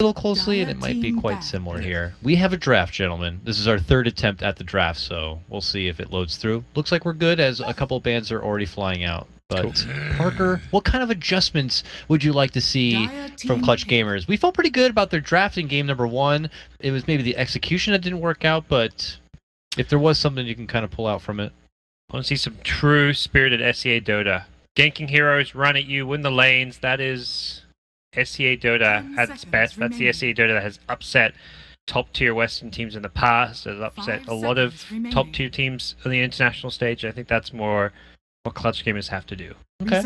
little closely, and it might be quite similar here. We have a draft, gentlemen. This is our 3rd attempt at the draft, so we'll see if it loads through. Looks like we're good, as a couple bands are already flying out. But cool. Parker, what kind of adjustments would you like to see from Clutch Gamers? We felt pretty good about their draft in game number 1. It was maybe the execution that didn't work out, but if there was something you can kind of pull out from it. I want to see some true spirited SEA Dota. Ganking heroes, run at you, win the lanes. That is SEA Dota at its best. That's the SEA Dota that has upset top-tier Western teams in the past. Has upset a lot of top-tier teams on the international stage. I think that's more what Clutch Gamers have to do. Okay.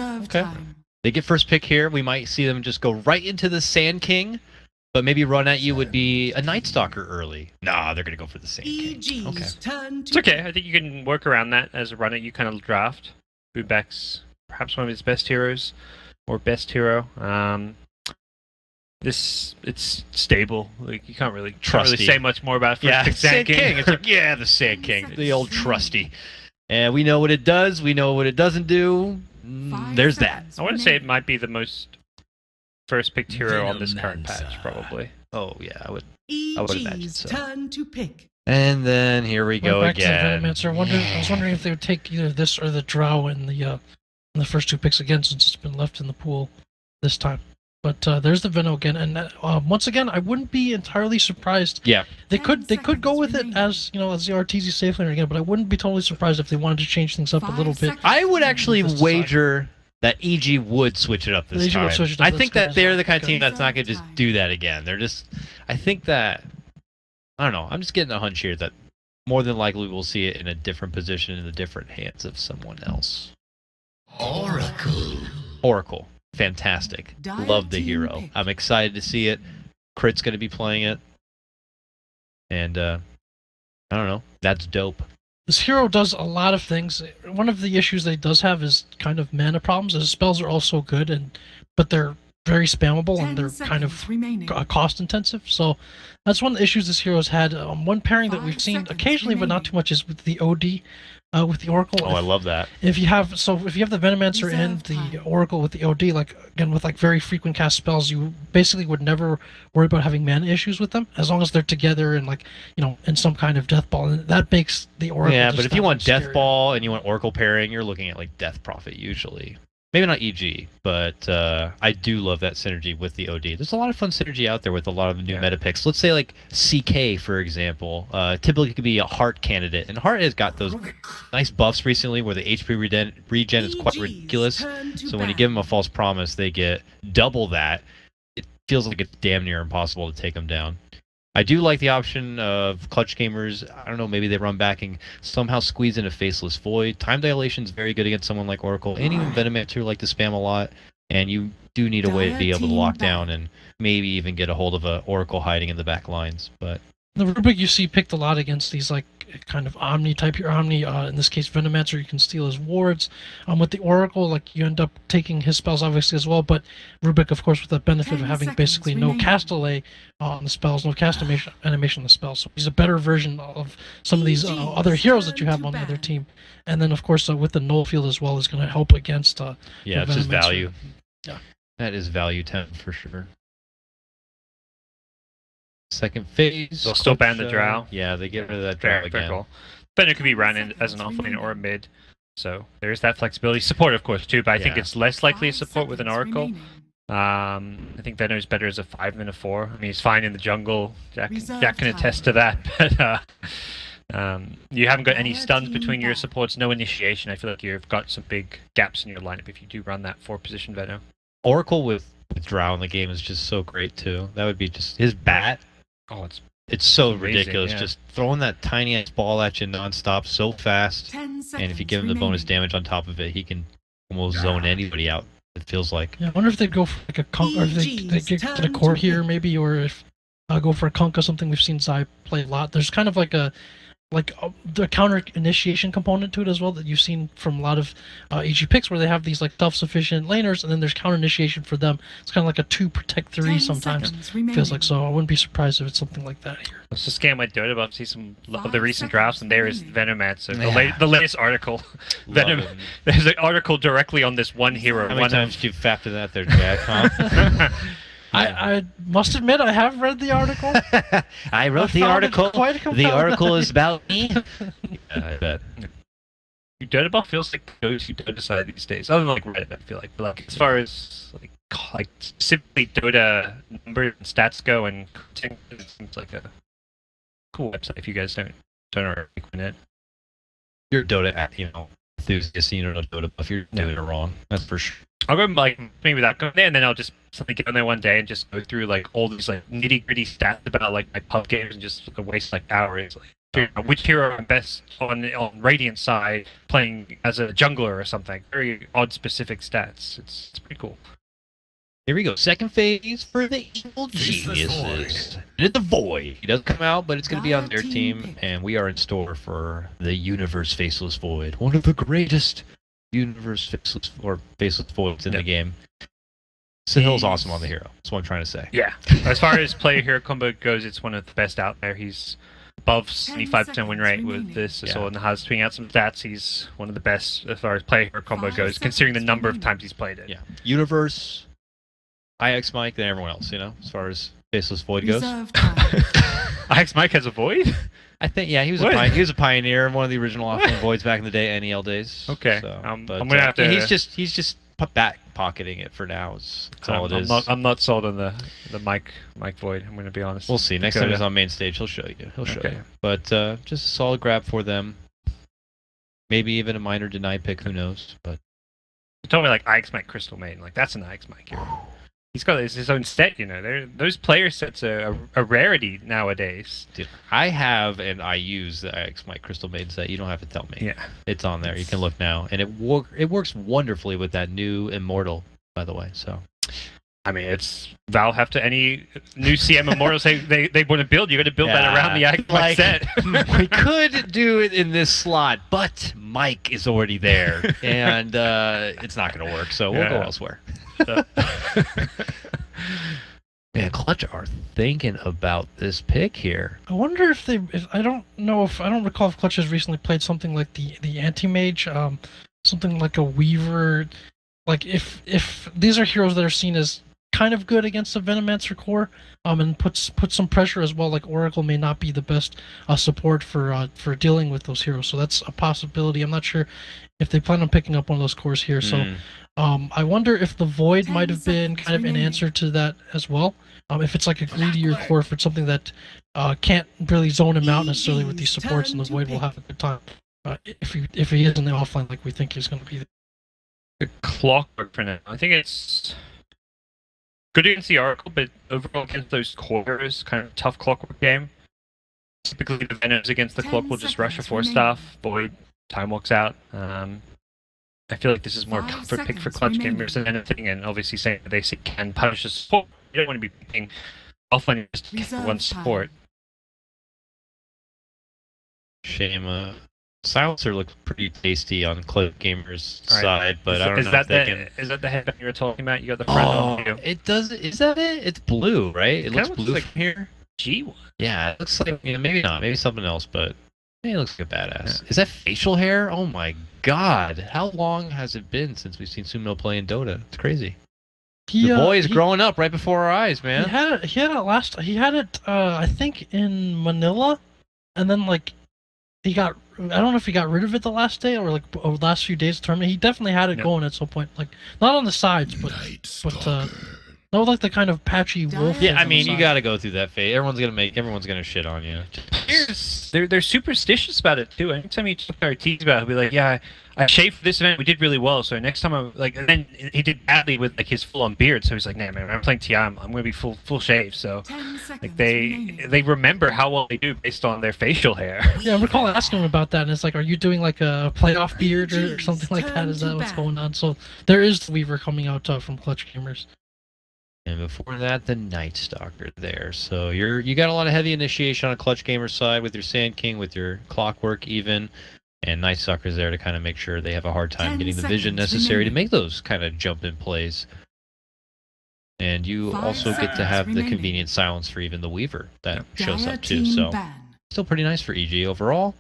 They get first pick here. We might see them just go right into the Sand King, but maybe run at you would be a Night Stalker early. Nah, they're going to go for the Sand King. Okay. It's okay. I think you can work around that as a run at you kind of draft. Bootback's perhaps one of his best heroes, or best hero. It's stable. Like you can't really say much more about it. Yeah, Sand King. It's like, yeah, the Sand King, the old trusty. And we know what it does. We know what it doesn't do. There's that. I want to say it might be the most first picked hero on this current patch, probably. Oh yeah, I would imagine so. Turn to pick. And then here we go back again. To the I was wondering if they would take either this or the Drow in the first 2 picks again, since it's been left in the pool this time. But there's the Veno again, and once again, I wouldn't be entirely surprised. Yeah, they could go with it as as the RTZ safe laner again, but I wouldn't be totally surprised if they wanted to change things up a little bit. I would actually wager that EG would switch it up this time. I think that they're the kind of team that's not going to just do that again. They're just, I think that, I don't know, I'm just getting a hunch here that more than likely we'll see it in a different position in the different hands of someone else. Oracle. Fantastic. Love the hero. I'm excited to see it. Crit's going to be playing it. And, I don't know. That's dope. This hero does a lot of things. One of the issues that he does have is kind of mana problems. His spells are also good, but they're very spammable and they're kind of cost intensive. So that's one of the issues this hero's had. One pairing that we've seen occasionally, but not too much, is with the OD. With the Oracle. Oh, I love that. If you have the Venomancer and the Oracle with the OD, like again with like very frequent cast spells, you basically would never worry about having mana issues with them as long as they're together and like in some kind of Death Ball, and that makes the Oracle. Yeah, but if you want Death Ball and you want Oracle pairing, you're looking at like Death Prophet usually. Maybe not EG, but I do love that synergy with the OD. There's a lot of fun synergy out there with a lot of the new meta picks. Let's say like CK, for example. Typically could be a Heart candidate. And Heart has got those nice buffs recently where the HP regen is quite ridiculous. So when you give them a false promise, they get double that. It feels like it's damn near impossible to take them down. I do like the option of Clutch Gamers. I don't know, maybe they run back and somehow squeeze in a Faceless Void. Time Dilation is very good against someone like Oracle. And even Venomancer like to spam a lot. And you do need a way to be able to lock down and maybe even get a hold of a Oracle hiding in the back lines. But the rubric you see picked a lot against these like kind of Omni type. Your Omni, in this case Venomancer, you can steal his wards. With the Oracle, like you end up taking his spells obviously as well, but Rubik of course with the benefit of having basically no cast delay on the spells, no cast animation on the spells. So he's a better version of some of these other heroes that you have on the other team. And then of course with the null field as well is going to help against yeah, it's just value. Yeah, that is value 10 for sure. Second phase. They'll still ban the Drow. Yeah, they get rid of that Drow again. Cool. But it could be run in as an offlane or a mid. So there's that flexibility. Support, of course, too, but I think it's less likely to support with an Oracle. I think Venom is better as a 5 and a 4. I mean, he's fine in the jungle. Jack can attest to that. But you haven't got any stuns between your supports, no initiation. I feel like you've got some big gaps in your lineup if you do run that 4-position Venom. Oracle with Drow in the game is just so great, too. That would be just his bat. Oh, it's so ridiculous. Yeah. Just throwing that tiny ass ball at you nonstop so fast. And if you give him the bonus damage on top of it, he can almost zone anybody out, it feels like. Yeah, I wonder if they'd go for like a conk, or if they get to the core here maybe, or if go for a Conka, something we've seen Zai play a lot. There's kind of like the counter initiation component to it as well that you've seen from a lot of EG picks where they have these like self-sufficient laners and then there's counter initiation for them. It's kind of like a 2 protect 3 sometimes. Feels like, so I wouldn't be surprised if it's something like that here. Let's just scan my Dota about to see some of the recent drafts, and there is Venomancer, the latest article. There's an article directly on this one hero. How many times do you factor that there, Jack? Huh? I must admit I have read the article. I wrote the article. The article is about me. Yeah, I bet. Dota ball feels like the go-to Dota side these days. Other than like Reddit, I feel like. But like as far as like specifically Dota numbers and stats go, and it seems like a cool website if you guys don't already frequent it. You're Dota, enthusiast. You don't know Dota buff. You're doing it wrong. That's for sure. I'll go like maybe without going there, and then I'll just suddenly get on there one day and just go through like all these like nitty-gritty stats about like my pub games and just waste like hours. Like, which hero I'm best on Radiant side playing as a jungler or something. Very odd specific stats. It's pretty cool. Here we go. Second phase for the Evil Geniuses. It's the Void. He doesn't come out, but it's going to be on their team, and we are in store for the Universe Faceless Void. One of the greatest Universe Faceless Voids in the game. Sahil's awesome on the hero. That's what I'm trying to say. Yeah. As far as player-hero combo goes, it's one of the best out there. He's above 75% win rate with this as well, and has tweeting out some stats. He's one of the best as far as player-hero combo goes, considering the number of times he's played it. Yeah. Universe, IX Mike, then everyone else, as far as Faceless Void goes. IX Mike has a Void? I think, yeah, he was a pioneer, one of the original offlane Voids back in the day, NEL days. Okay. So, I'm gonna have to. He's just back pocketing it for now. That's all it is. I'm not sold on the Mike Void. I'm gonna be honest. We'll see. Next time he's on main stage, he'll show you. He'll show you. But just a solid grab for them. Maybe even a minor denied pick. Who knows? But you told me like IX Mike Crystal Main. Like that's an IX Mike hero. He's got his own set, Those player sets are a rarity nowadays. Dude, I have and I use the IX Mike Crystal Maiden set. You don't have to tell me. Yeah. It's on there. You can look now. And it works wonderfully with that new Immortal, by the way. So, I mean, Valve have to any new CM Immortal say they want to build. You got to build that around the IX Mike set. We could do it in this slot, but Mike is already there. And it's not going to work. So we'll go elsewhere. Man, Clutch are thinking about this pick here. I wonder if I don't recall if Clutch has recently played something like the Anti-Mage, something like a Weaver. Like if these are heroes that are seen as kind of good against the Venomancer core, and put some pressure as well. Like Oracle may not be the best support for dealing with those heroes, so that's a possibility. I'm not sure if they plan on picking up one of those cores here. So I wonder if the Void might have been kind of an answer to that as well. If it's like a greedier core, if it's something that can't really zone him out necessarily with these supports, and the Void will have a good time. If he is in the offline like we think he's going to be there. The Clockwork for now. I think it's good against the Oracle, but overall against those cores, kind of tough Clockwork game. Typically the Venoms against the Clock will just rush a 4-staff, Void, time walks out. I feel like this is more a comfort pick for Clutch gamers than anything, and obviously saying that they can punish the support. You don't want to be picking offline just to get one support. Shame. Silencer looks pretty tasty on Clutch gamers' side, but I don't know if they can... Is that the headband you were talking about? You got the front on you. It does. Is that it? It's blue, right? It looks blue like here. G1. Yeah, it looks like maybe not, maybe something else, but it looks like a badass. Yeah. Is that facial hair? Oh my god! How long has it been since we've seen Sumo play in Dota? It's crazy. The boy is growing up right before our eyes, man. He had it I think in Manila, and then like I don't know if he got rid of it the last day or like over the last few days of the tournament. He definitely had it going at some point, like not on the sides, but not like the kind of patchy wolf. Yeah, I mean you got to go through that phase. Everyone's gonna shit on you. They're superstitious about it too. Anytime you talk to our teams about it, he'll be like, "Yeah, I shaved for this event. We did really well. So next time I'm like," and then he did badly with like his full-on beard. So he's like, "Nah, man, I'm playing TI. I'm gonna be full shave." So like they remember how well they do based on their facial hair. Yeah, I recall asking him about that, and it's like, "Are you doing like a playoff beard or something like that? Is that what's going on?" So there is the Weaver coming out from Clutch Gamers. And before that, the Night Stalker there. So you got a lot of heavy initiation on a Clutch Gamer side with your Sand King, with your Clockwork even, and Night Stalker's there to kind of make sure they have a hard time getting the vision necessary to make those kind of jump-in plays. And you also get to have the convenient silence for even the Weaver that shows up too. So still pretty nice for EG overall.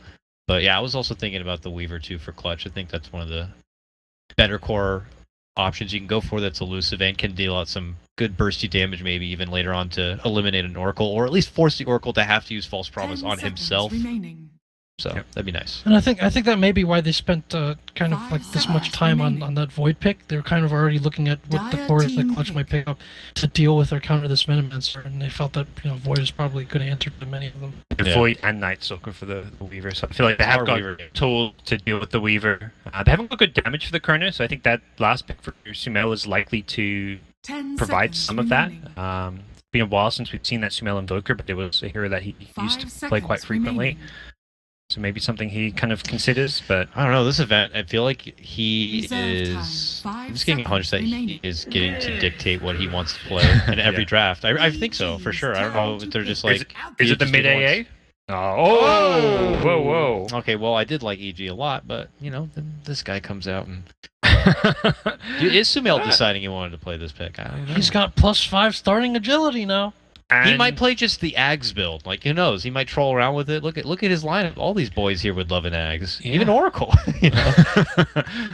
But yeah, I was also thinking about the Weaver too for Clutch. I think that's one of the better core options you can go for that's elusive and can deal out some good bursty damage, maybe even later on to eliminate an Oracle, or at least force the Oracle to have to use False Promise on himself. So that'd be nice. And I think that may be why they spent kind of like this much time on that Void pick. They're kind of already looking at what the cores that Clutch might pick up to deal with or counter this Minimancer, and they felt that Void is probably a good answer to many of them. Void and Night Stalker for the Weaver, so I feel like they have got a tool to deal with the Weaver. They haven't got good damage for the Chrono, so I think that last pick for Sumail is likely to provide some of that. It's been a while since we've seen that Sumail Invoker, but it was a hero that he used to play quite frequently. So maybe something he kind of considers, but I don't know. This event, I feel like he is. I'm just getting a hunch that he is getting to dictate what he wants to play in every draft. I think so for sure. I don't know if they're just like. Is it the mid AA? Oh, whoa. Okay, well, I did like EG a lot, but then this guy comes out and. Dude, is Sumail deciding he wanted to play this pick? I don't know. He's got +5 starting agility now. And he might play just the Ags build. Like, who knows? He might troll around with it. Look at his lineup. All these boys here would love an Ags. Yeah. Even Oracle.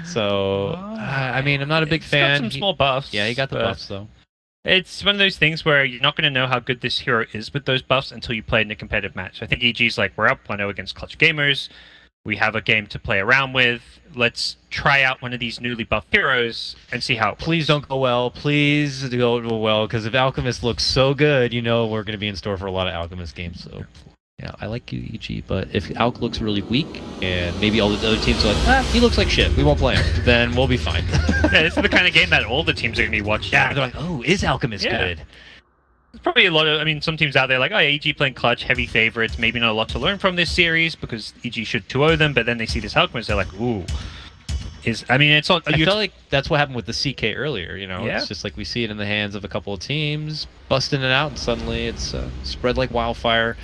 So, I mean, I'm not a big fan. Got some small buffs. Yeah, he got the buffs, though. It's one of those things where you're not going to know how good this hero is with those buffs until you play in a competitive match. So I think EG's like, we're up 1-0 against Clutch Gamers. We have a game to play around with. Let's try out one of these newly buffed heroes and see how it Please don't go well. Please go well, because if Alchemist looks so good, we're going to be in store for a lot of Alchemist games. So, yeah, I like you, EG, but if Alch looks really weak, and maybe all the other teams are like, he looks like shit, we won't play him, then we'll be fine. Yeah, this is the kind of game that all the teams are going to be watching. Yeah, they're like, oh, is Alchemist good? There's probably a lot of, some teams out there like, EG playing Clutch, heavy favorites, maybe not a lot to learn from this series because EG should 2-0 them, but then they see this Alchemist, they're like, ooh. It's all. I feel like that's what happened with the CK earlier, It's just like we see it in the hands of a couple of teams, busting it out, and suddenly it's spread like wildfire.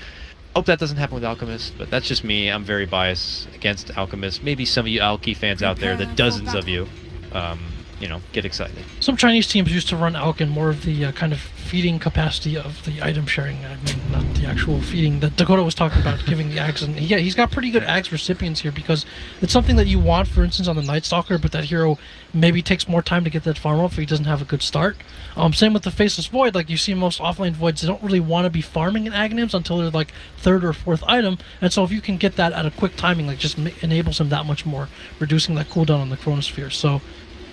Hope that doesn't happen with Alchemist, but that's just me. I'm very biased against Alchemist. Maybe some of you Alki fans out there, the dozens of you, get excited. Some Chinese teams used to run Alch in more of the kind of feeding capacity of the item sharing. I mean, not the actual feeding that Dakota was talking about, giving the Ags. And yeah, he's got pretty good Ags recipients here because it's something that you want, for instance, on the Night Stalker, but that hero maybe takes more time to get that farm up if he doesn't have a good start. Same with the Faceless Void. Like, you see most offlane Voids, they don't really want to be farming in Aghanims until they're like 3rd or 4th item. And so if you can get that at a quick timing, like, just enables him that much more, reducing that cooldown on the Chronosphere. So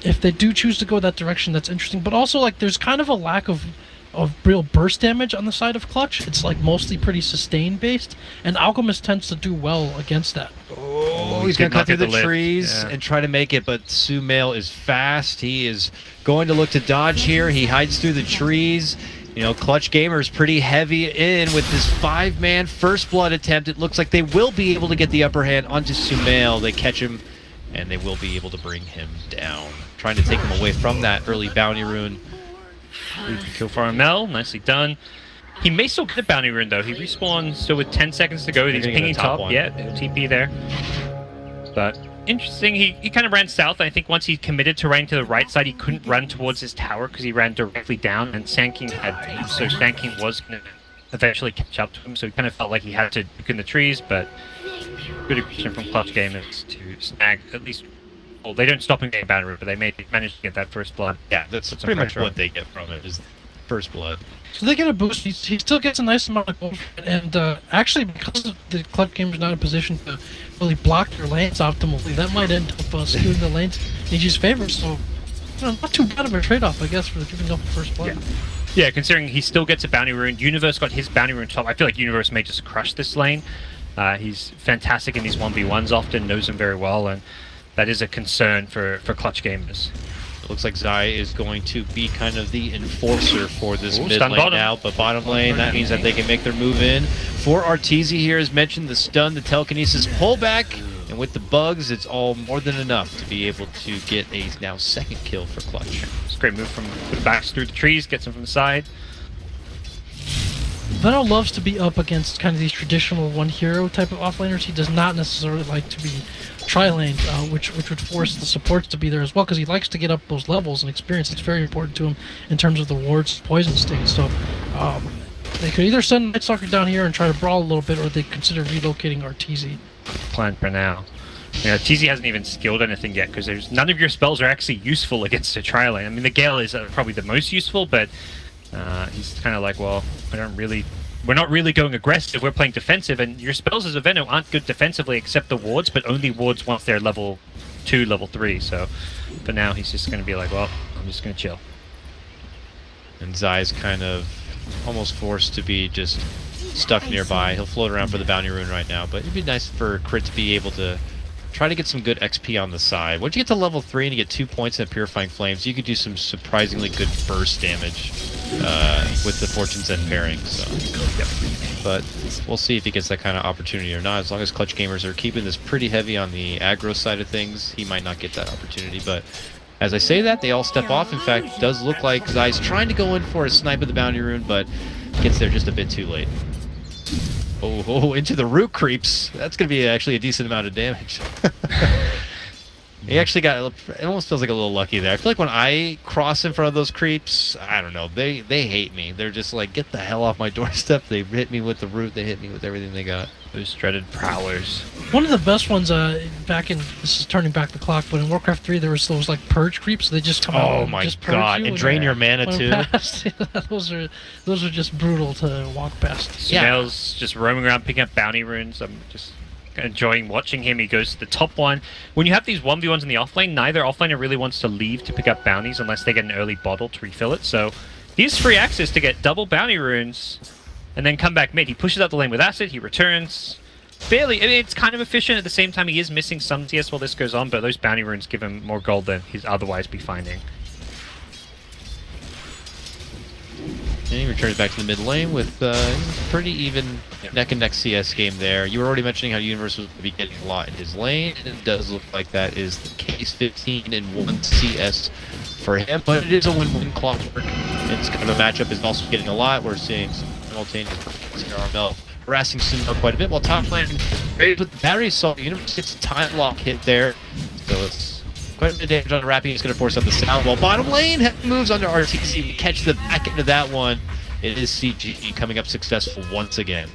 if they do choose to go that direction, that's interesting. But also, like, there's kind of a lack of real burst damage on the side of Clutch. It's like mostly pretty sustain based, and Alchemist tends to do well against that. Oh, he's gonna cut through the trees and try to make it, but Sumail is fast. He is going to look to dodge here. He hides through the trees. Clutch Gamer's pretty heavy in with this 5-man first blood attempt. It looks like they will be able to get the upper hand onto Sumail. They catch him, and they will be able to bring him down. Trying to take him away from that early bounty rune. Kill for ML, nicely done. He may still get a bounty rune though. He respawns still with 10 seconds to go. He's pinging top. Yeah, TP there. But interesting, he kind of ran south. I think once he committed to running to the right side, he couldn't run towards his tower because he ran directly down, and Sandking had beat, so Sandking was going to eventually catch up to him, so he kind of felt like he had to look in the trees, but good aggression from Clutch Gamers to snag at least. Well, they don't stop him getting bounty rune, but they managed to get that first blood. Yeah, that's pretty much what they get from it, is first blood. So they get a boost. He still gets a nice amount of gold, and actually, because the Clutch Gamer's not in a position to really block their lanes optimally, that might end up skewing the lanes in EG's favor. So, not too bad of a trade-off, I guess, for giving up the first blood. Yeah, considering he still gets a bounty rune. Universe got his bounty rune top. I feel like Universe may just crush this lane. He's fantastic in these 1v1s often, knows them very well, and that is a concern for Clutch Gamers. It looks like Zai is going to be kind of the enforcer for this mid lane now, but bottom lane, that means that they can make their move in. For Arteezy here, as mentioned, the stun, the telekinesis pullback, and with the bugs, it's all more than enough to be able to get a now 2nd kill for Clutch. It's a great move from the backs through the trees, gets him from the side. Veno loves to be up against kind of these traditional one hero type of offlaners. He does not necessarily like to be tri-laned, which would force the supports to be there as well, because he likes to get up those levels and experience. It's very important to him in terms of the wards, poison stings. So they could either send Night Stalker down here and try to brawl a little bit, or they consider relocating Arteezy. Plan for now. Yeah, TZ hasn't even skilled anything yet because there's none of your spells are actually useful against a tri-lane. I mean, the Gale is probably the most useful, but he's kind of like, well, we're not really going aggressive. We're playing defensive, and your spells as a Venom aren't good defensively except the wards, but only wards once they're level 2, level 3. So for now, he's just going to be like, well, I'm just going to chill. And Zai's kind of almost forced to be just stuck nearby. He'll float around for the bounty rune right now, but it'd be nice for Crit to be able to try to get some good XP on the side. Once you get to level 3 and you get 2 points in Purifying Flames, you could do some surprisingly good burst damage with the Fortune's End pairing. So, yep. But we'll see if he gets that kind of opportunity or not. As long as Clutch Gamers are keeping this pretty heavy on the aggro side of things, he might not get that opportunity. But as I say that, they all step off. In fact, it does look like Zai's trying to go in for a snipe of the bounty rune, but gets there just a bit too late. Oh, into the root creeps. That's going to be actually a decent amount of damage. He actually got, it almost feels like a little lucky there. I feel like when I cross in front of those creeps, I don't know, they hate me. They're just like, get the hell off my doorstep. They hit me with the root, they hit me with everything they got. Those dreaded prowlers. One of the best ones back in, this is turning back the clock, but in Warcraft 3 there was those like purge creeps. They just come out oh and my just purge god, you and drain your mana too. those are just brutal to walk past. Sumail's just roaming around picking up bounty runes. I'm just enjoying watching him. He goes to the top one. When you have these 1v1s in the offlane, neither offlaner really wants to leave to pick up bounties unless they get an early bottle to refill it. So he has free access to get double bounty runes and then come back mid. He pushes out the lane with acid, he returns. Barely, I mean, it's kind of efficient. At the same time, he is missing some CS while this goes on, but those bounty runes give him more gold than he'd otherwise be finding. And he returns back to the mid lane with pretty even neck-and-neck CS game there. You were already mentioning how Universe was going to be getting a lot in his lane, and it does look like that is the case. 15 and 1 CS for him, but it is a win-win clockwork. It's kind of a matchup is also getting a lot. We're seeing some simultaneous Armel harassing Sumo quite a bit, while top lane raided with the battery assault. Universe gets a time lock hit there, so it's quite a bit of damage on Rappy. He's going to force out the sound, while bottom lane moves under RTC. We catch the back end of that one. It is CG coming up successful once again.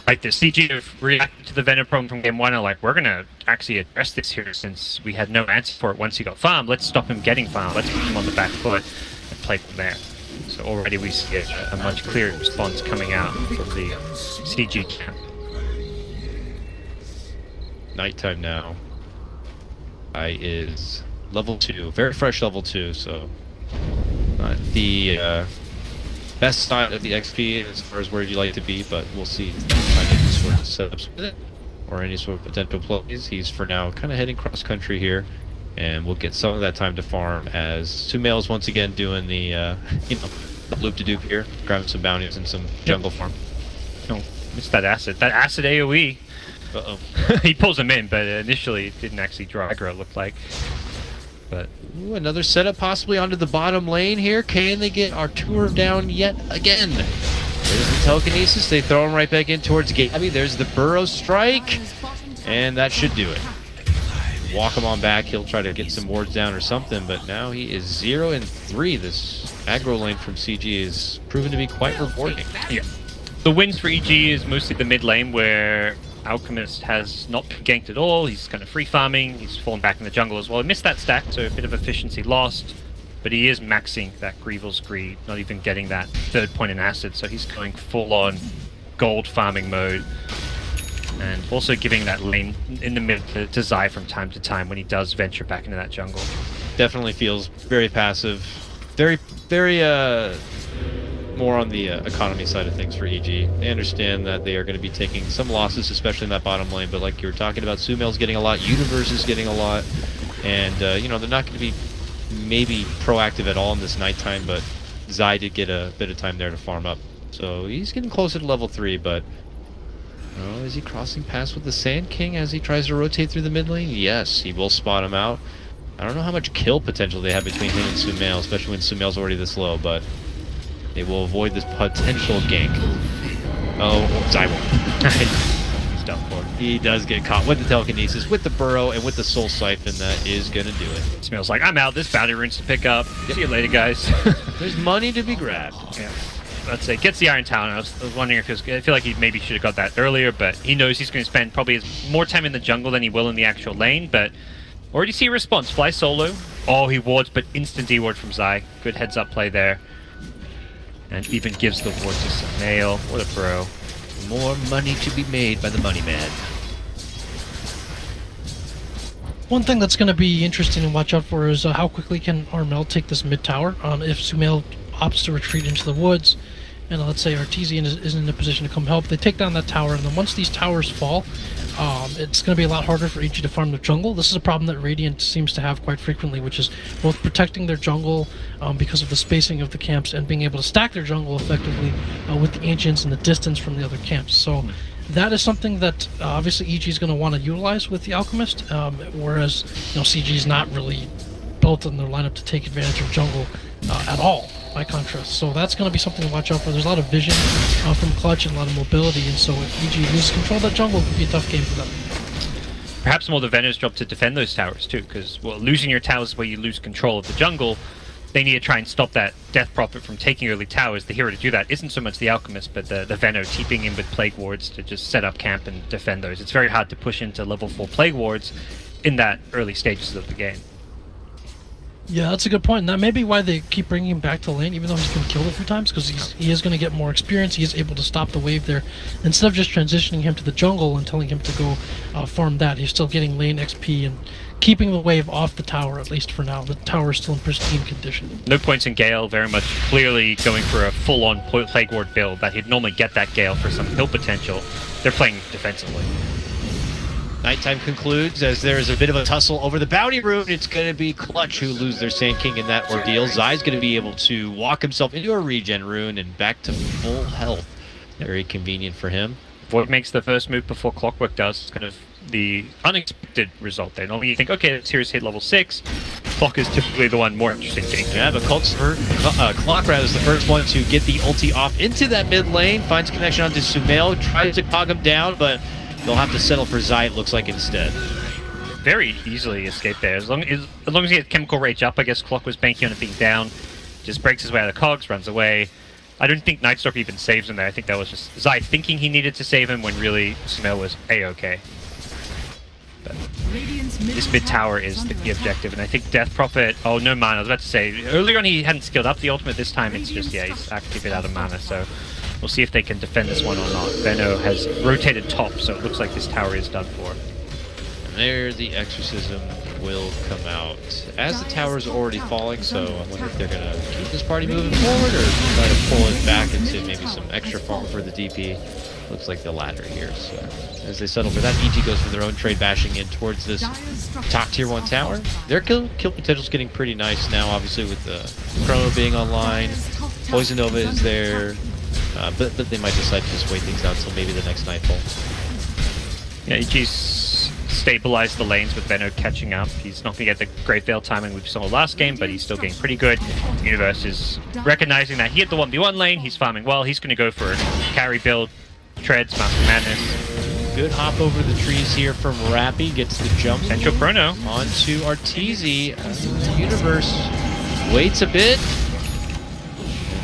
Like the CG have reacted to the Venom problem from game 1 and like, we're going to actually address this here since we had no answer for it once he got farmed. Let's stop him getting farmed. Let's put him on the back foot and play from there. So already we see a much clearer response coming out from the CG camp. Nighttime now. Is level 2, very fresh level 2, so not the best side of the XP as far as where you'd like to be, but we'll see if I get any sort of setups with it or any sort of potential plays. He's for now kind of heading cross country here, and we'll get some of that time to farm as Sumail's once again doing the loop-de-doop here, grabbing some bounties and some jungle farm. Oh, missed that acid. That acid AoE. Uh-oh. He pulls him in, but initially it didn't actually draw aggro, it looked like. But ooh, another setup possibly onto the bottom lane here. Can they get Artur down yet again? There's the telekinesis. They throw him right back in towards Gabby. There's the burrow strike, and that should do it. Walk him on back. He'll try to get some wards down or something, but now he is 0 and 3. This aggro lane from CG is proven to be quite rewarding. Yeah. The wins for EG is mostly the mid lane where Alchemist has not been ganked at all. He's kind of free farming. He's fallen back in the jungle as well. He missed that stack, so a bit of efficiency lost. But he is maxing that Greevil's Greed, not even getting that third point in acid. So he's going full-on gold farming mode. And also giving that lane in the mid to Zai from time to time when he does venture back into that jungle. Definitely feels very passive. Very more on the economy side of things for EG. They understand that they are going to be taking some losses, especially in that bottom lane, but like you were talking about, Sumail's getting a lot, Universe is getting a lot, and they're not going to be maybe proactive at all in this nighttime, but Zai did get a bit of time there to farm up. So he's getting closer to level 3, but is he crossing paths with the Sand King as he tries to rotate through the mid lane? Yes, he will spot him out. I don't know how much kill potential they have between him and Sumail, especially when Sumail's already this low, but they will avoid this potential gank. Oh, Zai won't. He's done for. He does get caught with the telekinesis, with the burrow, and with the soul siphon. That is gonna do it. Sumail's like, I'm out. This bounty runes to pick up. Yep. See you later, guys. There's money to be grabbed. Yeah. let's say, gets the Iron Talon. I was wondering if I feel like he maybe should have got that earlier, but he knows he's going to spend probably more time in the jungle than he will in the actual lane, but already see a response. Fly solo. Oh, he wards, but instant D-ward from Zai. Good heads-up play there. And even gives the ward to Sumail. What a bro. More money to be made by the money man. One thing that's going to be interesting to watch out for is how quickly can Armel take this mid tower. If Sumail opts to retreat into the woods, and let's say Artesian isn't in a position to come help, they take down that tower, and then once these towers fall, it's going to be a lot harder for EG to farm the jungle. This is a problem that Radiant seems to have quite frequently, which is both protecting their jungle because of the spacing of the camps and being able to stack their jungle effectively with the Ancients and the distance from the other camps. So that is something that obviously EG is going to want to utilize with the Alchemist, whereas CG is not really built in their lineup to take advantage of jungle at all, by contrast. So that's going to be something to watch out for. There's a lot of vision from Clutch and a lot of mobility, and so if EG loses control of that jungle, it could be a tough game for them. Perhaps more the Venom's job to defend those towers too, because well, losing your towers is where you lose control of the jungle. They need to try and stop that Death Prophet from taking early towers. The hero to do that isn't so much the Alchemist, but the Veno teeping in with Plague Wards to just set up camp and defend those. It's very hard to push into level 4 Plague Wards in that early stages of the game. Yeah, that's a good point, and that may be why they keep bringing him back to lane, even though he's been killed a few times, because he is going to get more experience. He is able to stop the wave there. Instead of just transitioning him to the jungle and telling him to go farm that, he's still getting lane XP and keeping the wave off the tower, at least for now. The tower is still in pristine condition. No points in Gale, very much clearly going for a full-on Plague Ward build that he'd normally get that Gale for some kill potential. They're playing defensively. Nighttime concludes as there is a bit of a tussle over the bounty rune. It's going to be Clutch who lose their Sand King in that ordeal. Zai's going to be able to walk himself into a regen rune and back to full health. Very convenient for him. Void makes the first move before Clockwork does. It's kind of the unexpected result there. Normally you think, okay, let's here's hit level 6. Clock is typically the one more interesting getting to. Yeah, but Clockrat is the first one to get the ulti off into that mid lane. Finds connection onto Sumail, tries to cog him down, but they'll have to settle for Zai, it looks like, instead. Very easily escaped there. As long as he had Chemical Rage up, I guess Clock was banking on it being down. Just breaks his way out of the cogs, runs away. I don't think Nightstalker even saves him there. I think that was just Zai thinking he needed to save him when really Sumail was A-okay. But this mid tower is the key objective, and I think Death Prophet... Oh, no mana. I was about to say, earlier on he hadn't skilled up the ultimate. This time it's just, yeah, he's active it out of mana, so... We'll see if they can defend this one or not. Veno has rotated top, so it looks like this tower is done for. And there the Exorcism will come out. As the tower is already falling, so I wonder if they're going to keep this party moving forward or try to pull it back into maybe some extra farm for the DP. Looks like the latter here, so... As they settle for that, EG goes for their own trade, bashing in towards this top tier 1 tower. Their kill potential is getting pretty nice now, obviously, with the Chrono being online. Poison Nova is there. But they might decide to just wait things out until maybe the next Nightfall. Yeah, EG's stabilized the lanes with Veno catching up. He's not going to get the Great Veil timing we saw last game, but he's still getting pretty good. Universe is recognizing that he hit the 1v1 lane, he's farming well, he's going to go for a carry build, treads, Master Madness. Good hop over the trees here from Rappy, gets the jump. Central Chrono. Onto Arteezy. Universe waits a bit.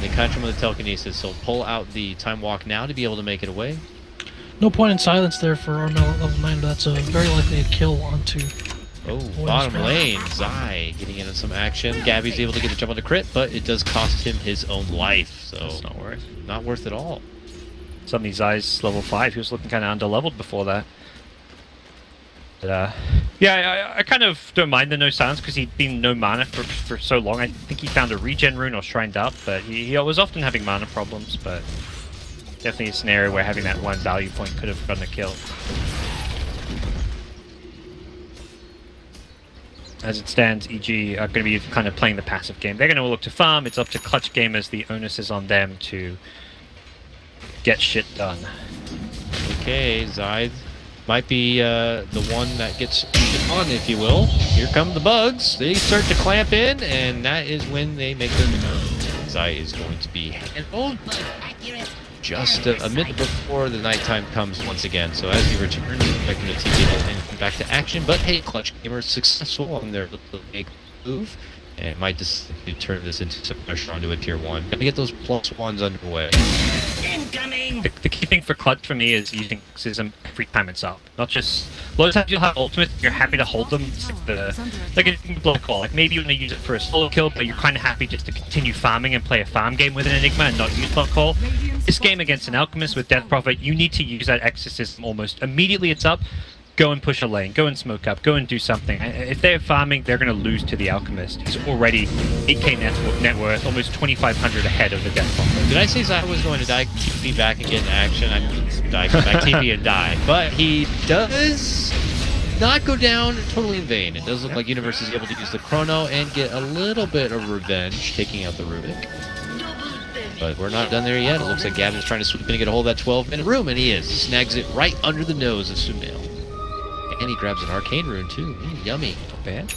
They catch him with a telekinesis, so pull out the time walk now to be able to make it away. No point in silence there for Armel at level 9, but that's a very likely a kill onto... Oh, bottom lane, Zai getting into some action. Gabby's able to get the jump on the crit, but it does cost him his own life, so... That's not worth. Not worth it all. Suddenly Zai's level 5, he was looking kind of underleveled before that. But, yeah, I kind of don't mind the no silence because he'd been no mana for so long. I think he found a regen rune or shrined up, but he was often having mana problems, but definitely a scenario where having that one value point could have gotten a kill. As it stands, EG are going to be kind of playing the passive game. They're going to look to farm. It's up to Clutch Gamers. The onus is on them to get shit done. Okay, Zai might be the one that gets on, if you will. Here come the bugs. They start to clamp in, and that is when they make their move. Zai is going to be handled just a minute before the nighttime comes once again. So as he returns, expecting the TP and come back to action. But hey, Clutch Gamer successful on their little big move. And it might just turn this into some pressure onto a tier 1. Gotta get those +1s underway. Incoming! The key thing for Clutch for me is using Exorcism every time it's up. Not just... A lot of times you'll have ultimates and you're happy to hold them. It's like a blow call. Like maybe you want to use it for a solo kill, but you're kind of happy just to continue farming and play a farm game with an Enigma and not use blow call. This game against an Alchemist with Death Prophet, you need to use that Exorcism almost immediately it's up. Go and push a lane, go and smoke up, go and do something. If they're farming, they're going to lose to the Alchemist. He's already 8k net worth, almost 2,500 ahead of the Death Prophet. Did I say Zai was going to die, TP back and get in action? I mean, die, come back, TP and die. But he does not go down totally in vain. It does look like Universe is able to use the Chrono and get a little bit of revenge, taking out the Rubik. But we're not done there yet. It looks like Gavin's trying to swoop in and get a hold of that 12-minute room, and he is. He snags it right under the nose of Sumail. And he grabs an Arcane Rune, too. Yummy. Not bad.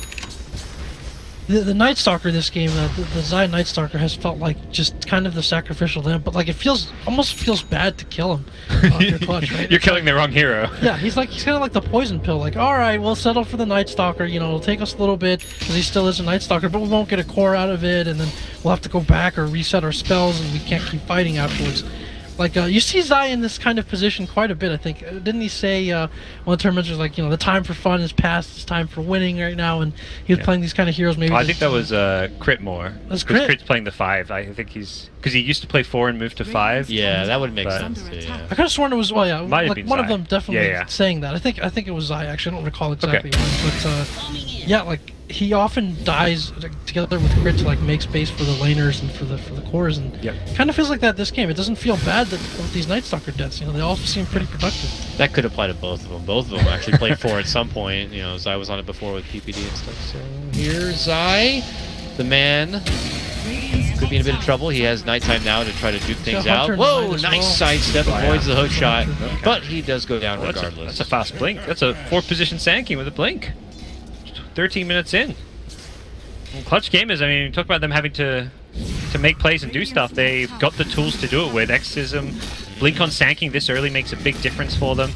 The Night Stalker this game, the Zai Night Stalker has felt like just kind of the sacrificial lamb, but like it almost feels bad to kill him. Your Clutch, right? You're killing the wrong hero. Yeah, he's kind of like the poison pill. Like, all right, we'll settle for the Night Stalker. You know, it'll take us a little bit because he still is a Night Stalker, but we won't get a core out of it, and then we'll have to go back or reset our spells, and we can't keep fighting afterwards. Like, you see Zai in this kind of position quite a bit, I think. Didn't he say, one of the tournaments was like, you know, the time for fun is past, it's time for winning right now, and he was playing these kind of heroes maybe... I think that was Crit more. That's Crit? Crit's playing the 5. I think he's... Because he used to play 4 and moved to 5. Yeah, that would make sense, yeah. I could have sworn it was, well, yeah, like one Zai. of them definitely saying that. I think it was Zai, actually. I don't recall exactly when, but, yeah, like, he often dies together with Crit to like make space for the laners and for the cores, and kind of feels like that this game. It doesn't feel bad that with these Night Stalker deaths, you know, they all seem pretty productive. That could apply to both of them. Both of them actually played 4 at some point. You know, Zai was on it before with PPD and stuff. So here's Zai, the man. Could be in a bit of trouble. He has nighttime now to try to duke things out. Whoa, nice sidestep, avoids the hook shot, but he does go down regardless. That's a fast blink. That's a 4th position Sanking with a blink. 13 minutes in. And Clutch gamers, I mean, talk about them having to make plays and do stuff. They've got the tools to do it with. Exorcism, blink on Sanking this early makes a big difference for them.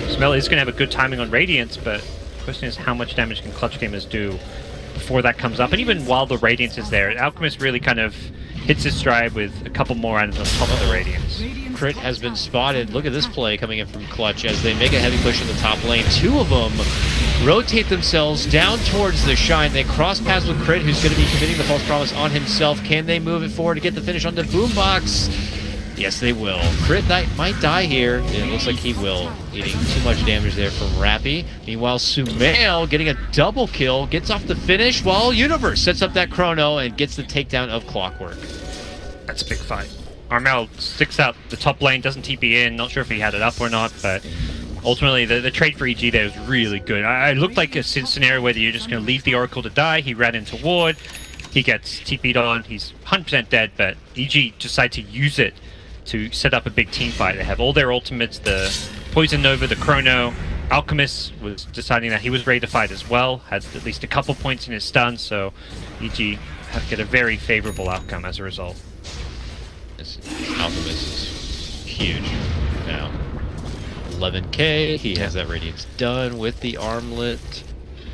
Smell is going to have a good timing on Radiance, but the question is how much damage can Clutch gamers do before that comes up? And even while the Radiance is there, Alchemist really kind of hits his stride with a couple more items on top of the Radiance. Crit has been spotted. Look at this play coming in from Clutch as they make a heavy push in the top lane. 2 of them rotate themselves down towards the Shine. They cross paths with Crit, who's going to be committing the false promise on himself. Can they move it forward to get the finish on the Boombox? Yes, they will. Crit might die here. It looks like he will. Eating too much damage there from Rappy. Meanwhile, Sumail getting a double kill, gets off the finish, while Universe sets up that Chrono and gets the takedown of Clockwork. That's a big fight. Armel sticks out the top lane, doesn't TP in. Not sure if he had it up or not, but ultimately the trade for EG there was really good. I looked like a scenario where you're just going to leave the Oracle to die. He ran into ward. He gets TP'd on. He's 100% dead, but EG decide to use it to set up a big team fight. They have all their ultimates, the Poison Nova, the Chrono. Alchemist was deciding that he was ready to fight as well, had at least a couple points in his stun, so EG have to get a very favorable outcome as a result. Alchemist is huge now. 11k, he has that Radiance done with the armlet.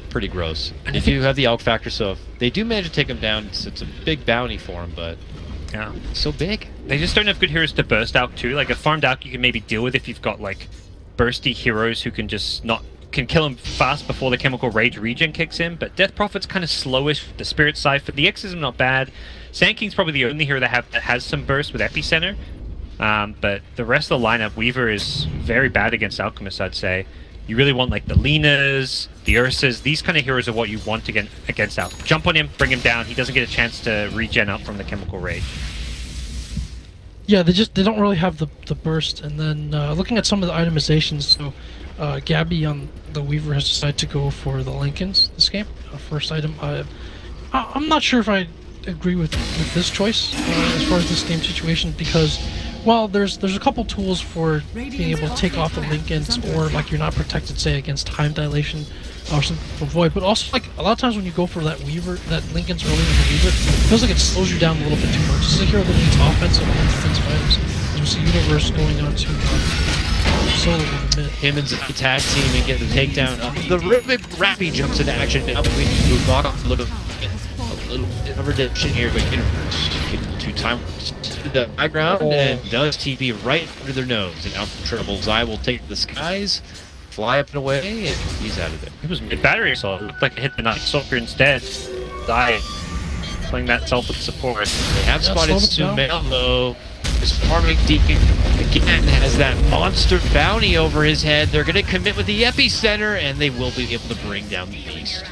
Pretty gross. And if you have the Alch factor, so if they do manage to take him down, it's a big bounty for him, but yeah, so big. They just don't have good heroes to burst out too. Like a farmed out you can maybe deal with if you've got like bursty heroes who can just can kill him fast before the Chemical Rage regen kicks in, but Death Prophet's kind of slowish. The Spirit side for the Exorcism not bad. Sanking's probably the only hero that has some burst with Epicenter, but the rest of the lineup, Weaver is very bad against Alchemist, I'd say. You really want like the Lenas, the Ursas, these kind of heroes are what you want against Alchemist. Jump on him, bring him down, he doesn't get a chance to regen up from the Chemical Rage. Yeah, they don't really have the burst. And then looking at some of the itemizations, so Gabby on the Weaver has decided to go for the Lincolns this game. First item. I'm not sure if I agree with this choice as far as this game situation, because well, there's a couple tools for being able to take off the Lincolns, or like you're not protected, say, against time dilation or something for Void, but also like a lot of times when you go for that Weaver, that Lincoln's early in the Weaver, it feels like it slows you down a little bit too much. It's a hero that needs offensive and defensive items. As we see Universe going on to solo with the mid. Him and the tag team and get the takedown. The Rappy jumps into action now between Boombox. Look at A little bit of redemption here, but getting to time to the high ground and does TP right under their nose. And out from trouble, Zai will take the skies, fly up and away, and he's out of there. It was mid-battery assault. It looked like it hit the Night Stalker instead. Zai playing that self with support. They have spotted Sumail though. This farming Deacon again has that monster bounty over his head. They're going to commit with the epicenter, and they will be able to bring down the beast.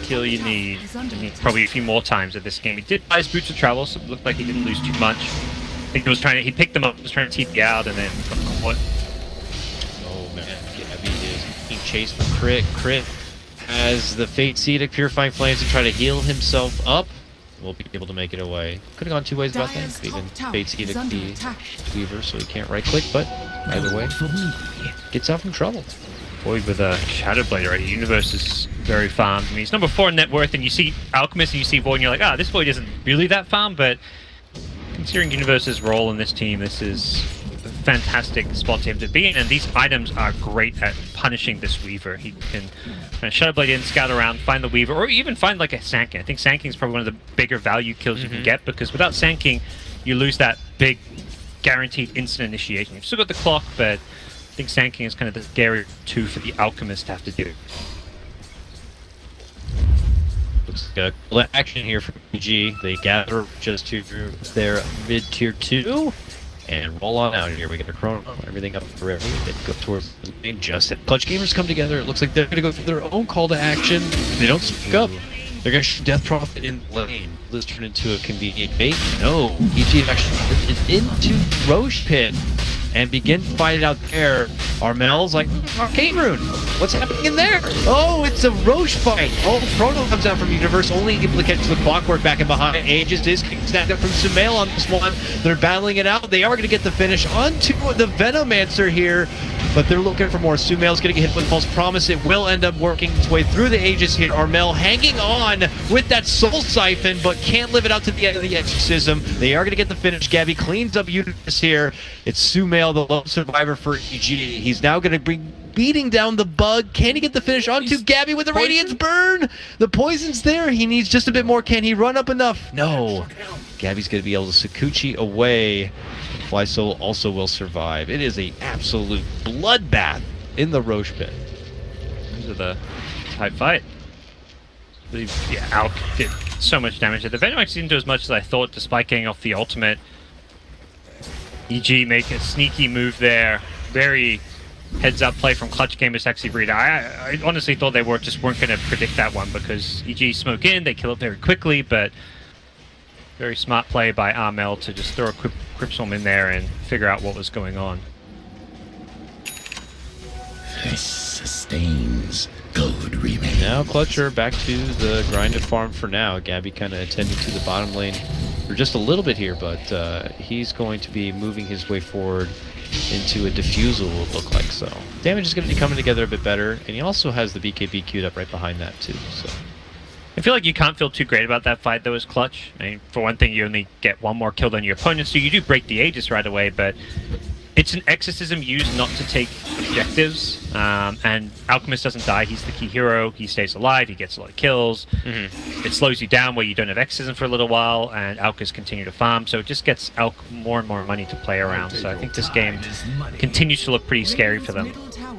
Kill you need probably a few more times at this game. He did buy his boots of travel, so it looked like he didn't lose too much. I think he picked them up, was trying to TP out, and then got caught. Oh man, Gabby is being chased for crit. Crit has the Fate Seed of Purifying Flames to try to heal himself up. We'll be able to make it away. Could have gone two ways about that. Even Fate Seed the Weaver, so he can't right click, but either way, gets out from trouble. Void with a Shadow Blade already. Universe is very farmed. I mean, he's number 4 in net worth, and you see Alchemist and you see Void, and you're like, this Void isn't really that farmed, but considering Universe's role in this team, this is a fantastic spot to him to be in, and these items are great at punishing this Weaver. He can Shadow Blade in, scout around, find the Weaver, or even find like a Sanking. I think Sanking is probably one of the bigger value kills you can get, because without Sanking, you lose that big guaranteed instant initiation. You've still got the clock, but I think Sanking is kind of the scary 2 for the Alchemist to have to do. Looks like a action here from PG. They gather just to their mid-tier 2 and roll on out here. We get a chrono, everything up for everything. They go towards the lane just as Clutch Gamers come together. It looks like they're going to go for their own call to action. They don't speak up. They're going to shoot Death Prophet in lane. Will this turn into a convenient bait? No. PG actually into Roche Pit and begin to fight it out there. Armel's like, Arcane Rune, what's happening in there? Oh, it's a Roche fight. Oh, Chrono comes out from Universe, only able to catch the Clockwork back and behind. Aegis is snapped up from Sumail on this one. They're battling it out. They are going to get the finish onto the Venomancer here, but they're looking for more. Sumail's going to get hit with False Promise. It will end up working its way through the Aegis here. Armel hanging on with that Soul Siphon, but can't live it out to the end of the Exorcism. They are going to get the finish. Gabby cleans up Universe here. It's Sumail, the lone survivor for EG. He's now going to be beating down the bug. Can he get the finish onto Gabby with the Radiance Burn? The poison's there. He needs just a bit more. Can he run up enough? No. Gabby's going to be able to Sakuchi away. Fly Soul also will survive. It is an absolute bloodbath in the Roche Pit. These are the tight fight. Yeah, Alk did so much damage. The Venomax didn't do as much as I thought, despite getting off the ultimate. EG make a sneaky move there. Very heads-up play from Clutch Gamers Sexy Breeder. I honestly thought they weren't going to predict that one, because EG smoke in, they kill it very quickly, but very smart play by Armel to just throw a Cryptstorm in there and figure out what was going on. This sustains. Gold remains. Now Clutcher back to the grinded farm for now. Gabby kind of attending to the bottom lane for just a little bit here, but he's going to be moving his way forward into a diffusal, will look like. So damage is going to be coming together a bit better, and he also has the BKB queued up right behind that too. So I feel like you can't feel too great about that fight though as Clutch. I mean, for one thing, you only get one more kill than your opponent, so you do break the Aegis right away, but it's an exorcism used not to take objectives, and Alchemist doesn't die. He's the key hero. He stays alive. He gets a lot of kills. It slows you down where you don't have exorcism for a little while, and Alchers continue to farm, so it just gets Alk more and more money to play around. So I think this game continues to look pretty scary for them,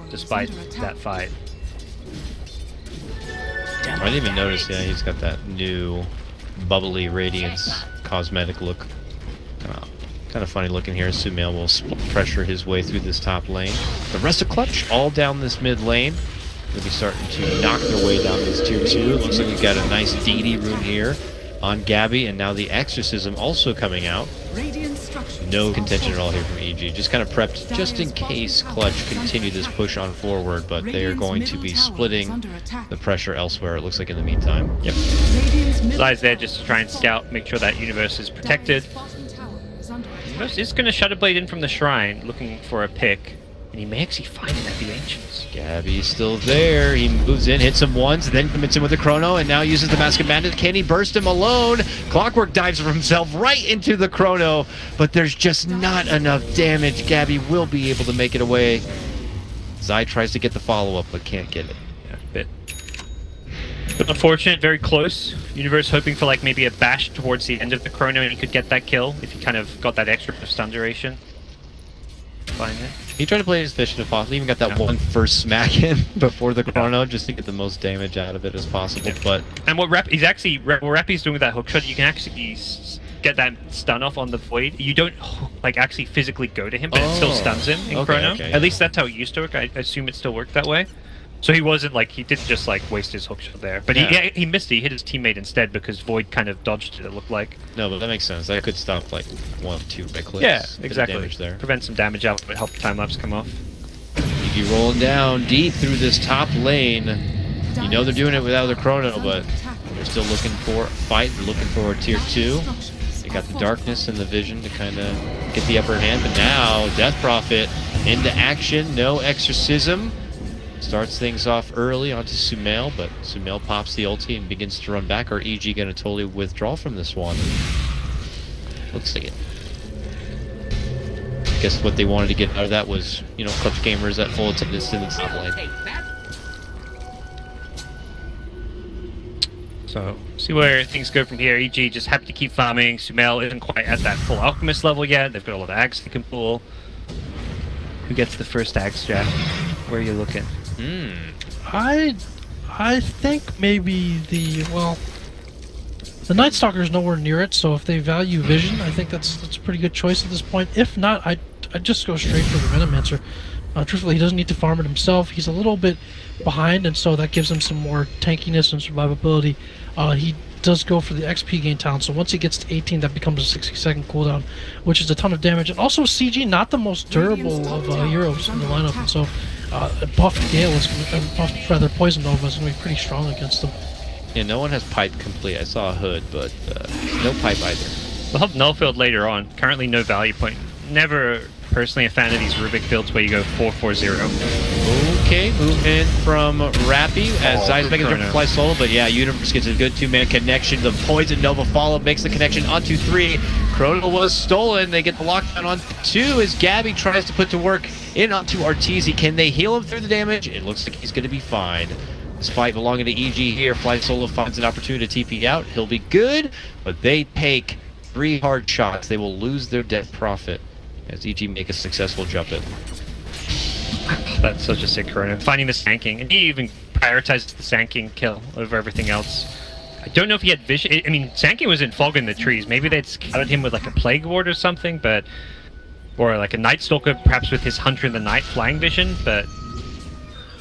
despite that fight. I didn't even notice, yeah, he's got that new bubbly Radiance cosmetic look. Kind of funny looking here. Sumail will pressure his way through this top lane. The rest of Clutch all down this mid lane. They'll be starting to knock their way down this tier 2. Looks like we've got a nice DD rune here on Gabby, and now the Exorcism also coming out. No contention at all here from EG. Just kind of prepped just in case Clutch continue this push on forward, but they are going to be splitting the pressure elsewhere, it looks like, in the meantime. Yep. Zai's there just to try and scout, make sure that Universe is protected. Universe is going to Shadow Blade in from the Shrine, looking for a pick, and he may actually find it at the Ancients. Gabby's still there. He moves in, hits him once, then commits him with the Chrono, and now uses the Mask of Madness. Can he burst him alone? Clockwork dives for himself right into the Chrono, but there's just not enough damage. Gabby will be able to make it away. Zai tries to get the follow-up, but can't get it. Yeah, bit But unfortunate, very close. Universe hoping for like maybe a bash towards the end of the chrono and he could get that kill if he kind of got that extra stun duration. Find it. He tried to play his efficient if possible. Even got that one first smack in before the chrono, just to get the most damage out of it as possible. But what Rappy's doing with that hookshot, you can actually get that stun off on the void. You don't like actually physically go to him, but it still stuns him in chrono. Okay, At least that's how it used to work. I assume it still worked that way. So he wasn't like, he didn't just like waste his hookshot there, but he missed it. He hit his teammate instead because Void kind of dodged it. It looked like. No, but that makes sense. That could stop like 1-2 right clicks. Yeah, exactly. Damage there. Prevent some damage out, but help the time lapse come off. EG rolling down deep through this top lane. You know they're doing it without their chrono, but they're still looking for a fight. They're looking for a tier 2. They got the darkness and the vision to kind of get the upper hand, but now Death Prophet into action. No exorcism. Starts things off early onto Sumail, but Sumail pops the ulti and begins to run back. Or EG going to totally withdraw from this one? Looks like it. I guess what they wanted to get out of that was, you know, Clutch Gamers at full attendance in the top lane. So, see where things go from here. EG just happy to keep farming. Sumail isn't quite at that full Alchemist level yet. They've got a lot of Ags they can pull. Who gets the first Ags, Jack? Where are you looking? I think maybe the Night Stalker is nowhere near it. So if they value Vision, I think that's a pretty good choice at this point. If not, I'd just go straight for the Venomancer. Truthfully, he doesn't need to farm it himself. He's a little bit behind, and so that gives him some more tankiness and survivability. He does go for the XP gain talent, so once he gets to 18, that becomes a 60-second cooldown, which is a ton of damage. And also, CG, not the most durable of heroes in the lineup, and so buffed Gale is Poison Nova is going to be pretty strong against them. Yeah, no one has pipe complete. I saw a hood, but no pipe either. We'll have Nullfield later on. Currently, no value point. Never personally a fan of these Rubik builds where you go 4-4-0. Okay, move in from Rappy as Zai's making the jump to fly solo, but yeah, Universe gets a good two-man connection. The Poison Nova follow makes the connection onto 3. Chrono was stolen. They get the lockdown on 2 as Gabby tries to put to work in onto Arteezy. Can they heal him through the damage? It looks like he's going to be fine. This fight belonging to EG here. Fly Solo finds an opportunity to TP out. He'll be good, but they take 3 hard shots. They will lose their Death Prophet as EG make a successful jump in. That's such a sick chrono. Finding the Sanking, and he even prioritizes the Sanking kill over everything else. I don't know if he had vision. I mean, Sanking was in fog in the trees. Maybe they'd scouted him with like a Plague Ward or something, but or like a Night Stalker, perhaps with his Hunter in the Night flying vision. But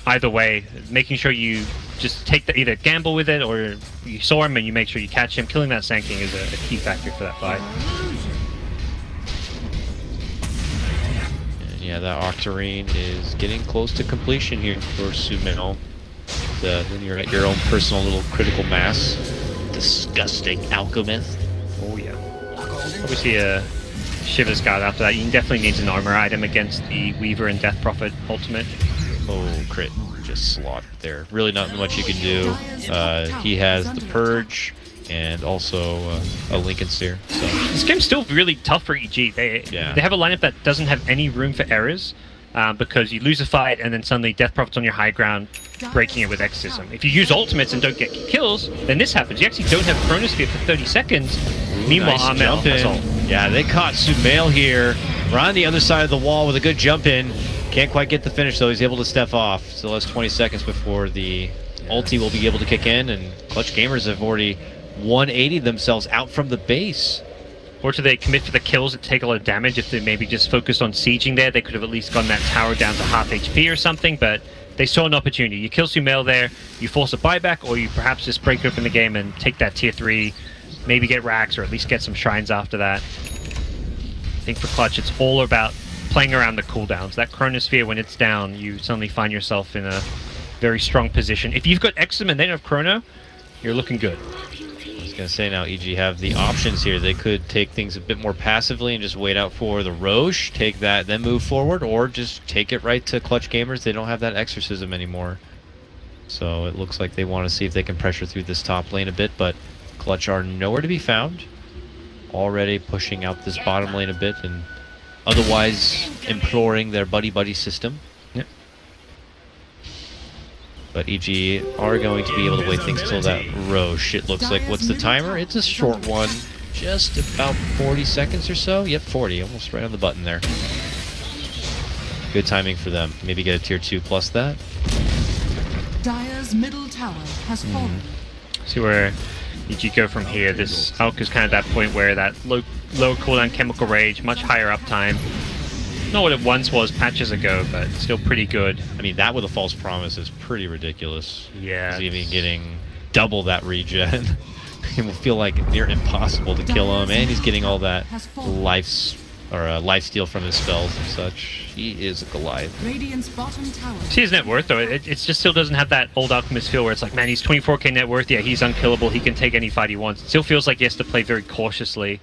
either way, making sure you just take the either gamble with it or you saw him and you make sure you catch him. Killing that Sanking is a key factor for that fight. Yeah, that Octarine is getting close to completion here for Sumail. Then you're at your own personal little critical mass. Disgusting alchemist. Oh yeah. Obviously a Shiva's Guard after that. You definitely need an armor item against the Weaver and Death Prophet ultimate. Oh, crit. Just slaughtered there. Really not much you can do. He has the Purge and also a Lincoln Seer. So this game's still really tough for EG. They have a lineup that doesn't have any room for errors because you lose a fight and then suddenly Death Prophet's on your high ground, breaking it with Exorcism. If you use ultimates and don't get kills, then this happens. You actually don't have Chronosphere for 30 seconds. Meanwhile, nice Amel has ult. Yeah, they caught Sumail here. We're on the other side of the wall with a good jump in. Can't quite get the finish though. He's able to step off. Still has 20 seconds before the ulti will be able to kick in, and Clutch Gamers have already 180 themselves out from the base. Or do they commit for the kills and take a lot of damage? If they maybe just focused on sieging there, they could have at least gotten that tower down to half HP or something, but they saw an opportunity. You kill Sumail there, you force a buyback, or you perhaps just break open the game and take that tier 3, maybe get racks, or at least get some shrines after that. I think for Clutch, it's all about playing around the cooldowns. That Chronosphere, when it's down, you suddenly find yourself in a very strong position. If you've got Exum and they don't have Chrono, you're looking good. I was gonna say now EG have the options here. They could take things a bit more passively and just wait out for the Roche, take that, then move forward, or just take it right to Clutch Gamers. They don't have that Exorcism anymore. So it looks like they want to see if they can pressure through this top lane a bit, but Clutch are nowhere to be found. Already pushing out this bottom lane a bit and otherwise imploring their buddy-buddy system. Yep. But EG are going to be able to wait things till that Roche. It looks like, what's the timer? It's a short one. Just about 40 seconds or so. Yep, 40. Almost right on the button there. Good timing for them. Maybe get a tier 2 plus that. Dire's middle tower has fallen. See where EG go from here. This Alk is kind of that point where that lower cooldown Chemical Rage, much higher uptime. Not what it once was patches ago, but still pretty good. I mean, that with a False Promise is pretty ridiculous. Yeah. He's even getting double that regen. It will feel like near impossible to kill him, and he's getting all that life steal from his spells and such. He is a Goliath. Radiant's bottom tower. See his net worth though, it just still doesn't have that old Alchemist feel where it's like, man, he's 24k net worth, yeah, he's unkillable, he can take any fight he wants. It still feels like he has to play very cautiously.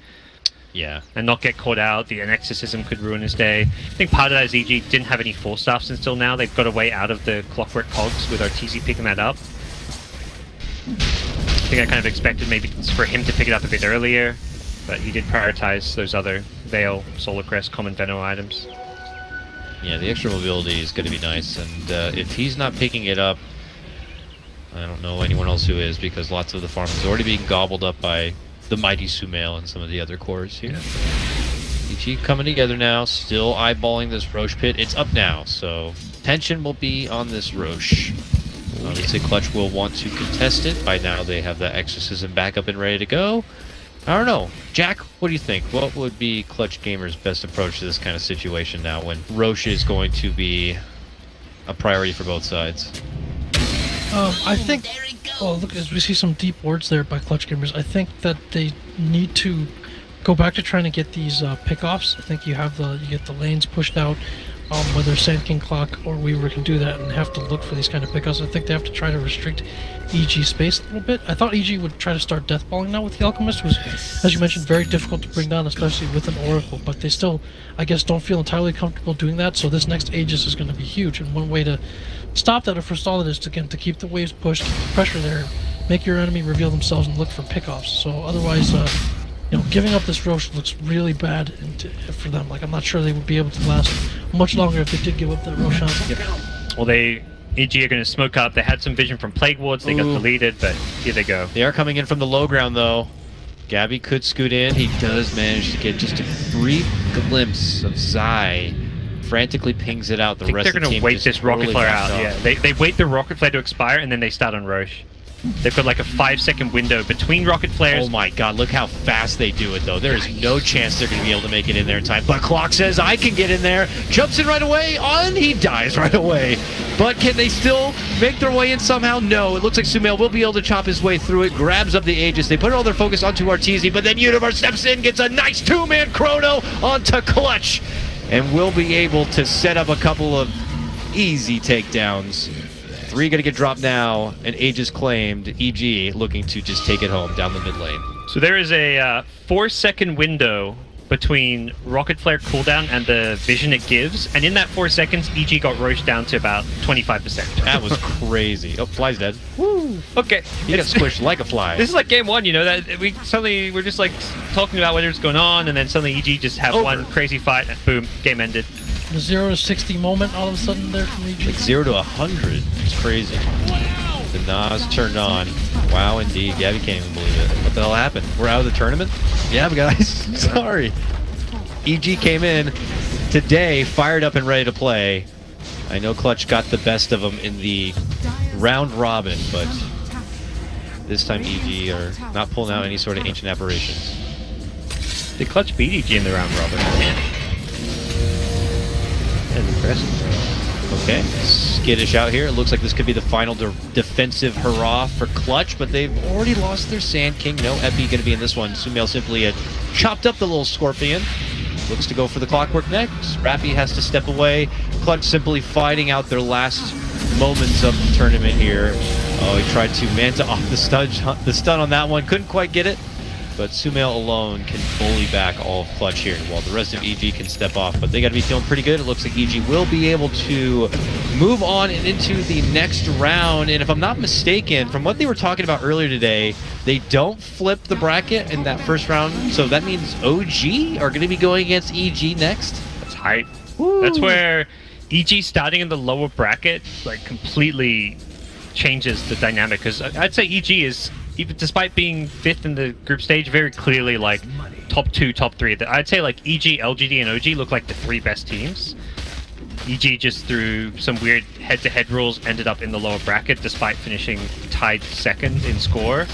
Yeah. And not get caught out. The Exorcism could ruin his day. I think part of that is EG didn't have any full staffs until now. They've got a way out of the Clockwork Cogs with Arteezy picking that up. I think I kind of expected maybe for him to pick it up a bit earlier, but he did prioritize those other Veil, Solar Crest, Common Venom items. Yeah, the extra mobility is going to be nice, and if he's not picking it up, I don't know anyone else who is, because lots of the farm is already being gobbled up by the mighty Sumail and some of the other cores here. EG coming together now, still eyeballing this Roche pit. It's up now, so tension will be on this Roche. Obviously, Clutch will want to contest it. By now, they have the Exorcism back up and ready to go. I don't know. Jack, what do you think? What would be Clutch Gamer's best approach to this kind of situation now when Roche is going to be a priority for both sides? I think, oh look, as we see some deep wards there by Clutch Gamers, I think that they need to go back to trying to get these pickoffs. I think you get the lanes pushed out, whether Sand King Clock or Weaver can do that and have to look for these kind of pickoffs. I think they have to try to restrict EG space a little bit. I thought EG would try to start deathballing now with the Alchemist, who's, as you mentioned, very difficult to bring down, especially with an Oracle, but they still, I guess, don't feel entirely comfortable doing that, so this next Aegis is going to be huge, and one way to stop that or forestall it is to keep the waves pushed, keep the pressure there, make your enemy reveal themselves and look for pickoffs. So otherwise, you know, giving up this Roche looks really bad for them. Like, I'm not sure they would be able to last much longer if they did give up that Roche. Well, EG are going to smoke up. They had some vision from Plague Wards. They got deleted, but here they go. They are coming in from the low ground, though. Gabby could scoot in. He does manage to get just a brief glimpse of Zai. Frantically pings it out. The rest of the team they're going to wait this Rocket Flare out. Yeah, they wait the Rocket Flare to expire, and then they start on Roche. They've got like a 5-second window between rocket flares. Oh my god, look how fast they do it though. There is no chance they're going to be able to make it in there in time. But Clock says, I can get in there. Jumps in right away, and he dies right away. But can they still make their way in somehow? No, it looks like Sumail will be able to chop his way through it. Grabs up the Aegis. They put all their focus onto Arteezy, but then Universe steps in, gets a nice 2-man chrono onto Clutch. And will be able to set up a couple of easy takedowns. 3 gonna get dropped now, and Aegis claimed. EG looking to just take it home down the mid lane. So there is a 4-second window between Rocket Flare cooldown and the vision it gives, and in that 4 seconds, EG got Roche down to about 25%. That was crazy. Oh, Fly's dead. Woo! Okay. He got squished like a fly. This is like game 1, you know, that we're just like talking about whatever's going on, and then suddenly EG just have one crazy fight, and boom, game ended. The 0 to 60 moment all of a sudden there from EG. Like 0 to 100. It's crazy. Wow. The Nas turned on. Wow, indeed. Gabby can't even believe it. What the hell happened? We're out of the tournament? Yeah, guys. Sorry. EG came in today, fired up and ready to play. I know Clutch got the best of them in the round robin, but this time EG are not pulling out any sort of ancient apparitions. Did Clutch beat EG in the round robin? That's impressive. Okay, skittish out here. It looks like this could be the final defensive hurrah for Clutch, but they've already lost their Sand King. No Epi going to be in this one. Sumail simply chopped up the little Scorpion. Looks to go for the Clockwork next. Rappy has to step away. Clutch simply fighting out their last moments of the tournament here. Oh, he tried to Manta off the stun on that one. Couldn't quite get it. But Sumail alone can bully back all of Clutch here, while the rest of EG can step off. But they got to be feeling pretty good. It looks like EG will be able to move on and into the next round. And if I'm not mistaken, from what they were talking about earlier today, they don't flip the bracket in that first round. So that means OG are going to be going against EG next. That's hype. Woo. That's where EG starting in the lower bracket, like, completely changes the dynamic, because I'd say EG is, even despite being 5th in the group stage, very clearly like top 2, top 3. I'd say like EG, LGD, and OG look like the 3 best teams. EG just through some weird head-to-head rules ended up in the lower bracket despite finishing tied 2nd in score.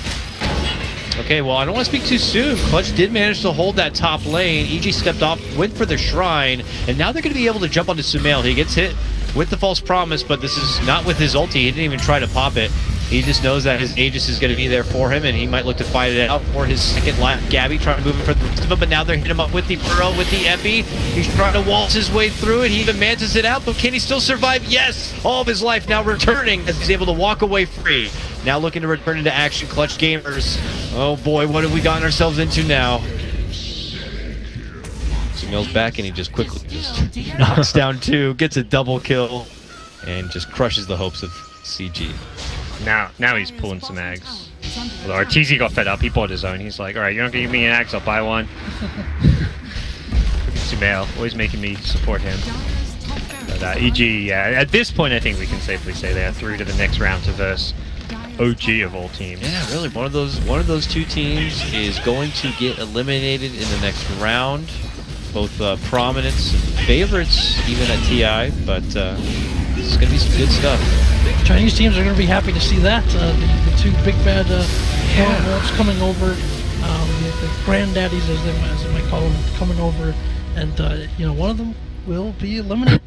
Okay, well, I don't want to speak too soon. Clutch did manage to hold that top lane. EG stepped off, went for the Shrine, and now they're going to be able to jump onto Sumail. He gets hit with the False Promise, but this is not with his ulti. He didn't even try to pop it. He just knows that his Aegis is going to be there for him, and he might look to fight it out for his second life. Gabby trying to move it for the rest of him, but now they're hitting him up with the Burrow, with the Epi. He's trying to waltz his way through it. He even mantis it out, but can he still survive? Yes! All of his life now returning as he's able to walk away free. Now looking to return into action, Clutch Gamers. Oh boy, what have we gotten ourselves into now? Sumail's back, and he just quickly knocks down 2, gets a double kill, and just crushes the hopes of CG. Now he's pulling some Ags. Although Arteezy got fed up, he bought his own. He's like, alright, you're not gonna give me an Ags, I'll buy one. Sumail, always making me support him. But EG, yeah, at this point I think we can safely say they are through to the next round to verse OG of all teams. Yeah, really, one of those 2 teams is going to get eliminated in the next round. Both prominents and favorites, even at TI, but it's going to be some good stuff. Chinese teams are going to be happy to see that. The 2 big bad wolves coming over, the granddaddies, as they might call them, coming over, and you know, one of them will be eliminated.